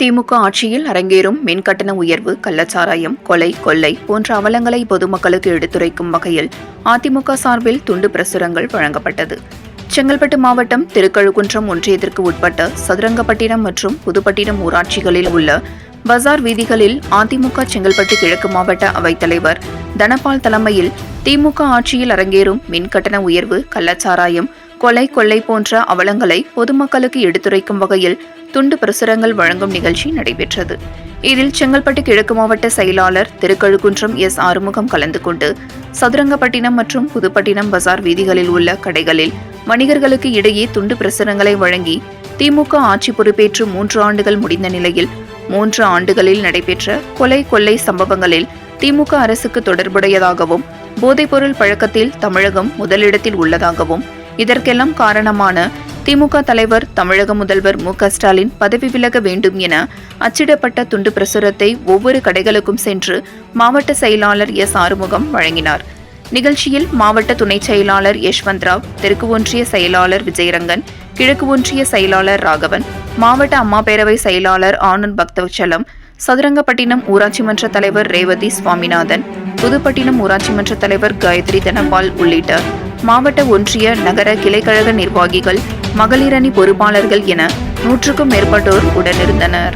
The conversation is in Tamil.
திமுக ஆட்சியில் அரங்கேறும் மின்கட்டண உயர்வு, கள்ளச்சாராயம், கொலை, கொள்ளை போன்ற அவலங்களை பொதுமக்களுக்கு எடுத்துரைக்கும் வகையில் அதிமுக சார்பில் துண்டு பிரசுரங்கள் வழங்கப்பட்டது. செங்கல்பட்டு மாவட்டம் திருக்கழுக்குன்றம் ஒன்றியத்திற்கு உட்பட்ட சதுரங்கப்பட்டினம் மற்றும் புதுப்பட்டினம் ஊராட்சிகளில் உள்ள பஜார் வீதிகளில் அதிமுக செங்கல்பட்டு கிழக்கு மாவட்ட அவைத்தலைவர் தனபால் தலைமையில் திமுக ஆட்சியில் அரங்கேறும் மின்கட்டண உயர்வு, கள்ளச்சாராயம், கொலை, கொள்ளை போன்ற அவலங்களை பொதுமக்களுக்கு எடுத்துரைக்கும் வகையில் துண்டு பிரசுரங்கள் வழங்கும் நிகழ்ச்சி நடைபெற்றது. இதில் செங்கல்பட்டு கிழக்கு மாவட்ட செயலாளர் திருக்கழுக்குன்றம் எஸ். ஆறுமுகம் கலந்து கொண்டு சதுரங்கப்பட்டினம் மற்றும் புதுப்பட்டினம் பஜார் வீதிகளில் உள்ள கடைகளில் வணிகர்களுக்கு இடையே துண்டு பிரசுரங்களை வழங்கி திமுக ஆட்சி பொறுப்பேற்று 3 ஆண்டுகள் முடிந்த நிலையில் 3 ஆண்டுகளில் நடைபெற்ற கொலை, கொள்ளை சம்பவங்களில் திமுக அரசுக்கு தொடர்புடையதாகவும், போதைப்பொருள் பழக்கத்தில் தமிழகம் முதலிடத்தில் உள்ளதாகவும், இதற்கெல்லாம் காரணமான திமுக தலைவர் தமிழக முதல்வர் மு.க.ஸ்டாலின் பதவி விலக வேண்டும் என அச்சிடப்பட்ட துண்டு பிரசுரத்தை ஒவ்வொரு கடைகளுக்கும் சென்று மாவட்ட செயலாளர் எஸ். ஆறுமுகம் வழங்கினார். நிகழ்ச்சியில் மாவட்ட துணை செயலாளர் யஷ்வந்த்ராவ், தெற்கு ஒன்றிய செயலாளர் விஜயரங்கன், கிழக்கு ஒன்றிய செயலாளர் ராகவன், மாவட்ட அம்மா பேரவை செயலாளர் ஆனந்த் பக்தவச்சலம், சதுரங்கப்பட்டினம் ஊராட்சி மன்ற தலைவர் ரேவதி சுவாமிநாதன், புதுப்பட்டினம் ஊராட்சி மன்ற தலைவர் காயத்ரி தனபால் உள்ளிட்ட மாவட்ட ஒன்றிய நகர கிளைக்கழக நிர்வாகிகள், மகளிரணி பொறுப்பாளர்கள் என 100க்கும் மேற்பட்டோர் உடனிருந்தனர்.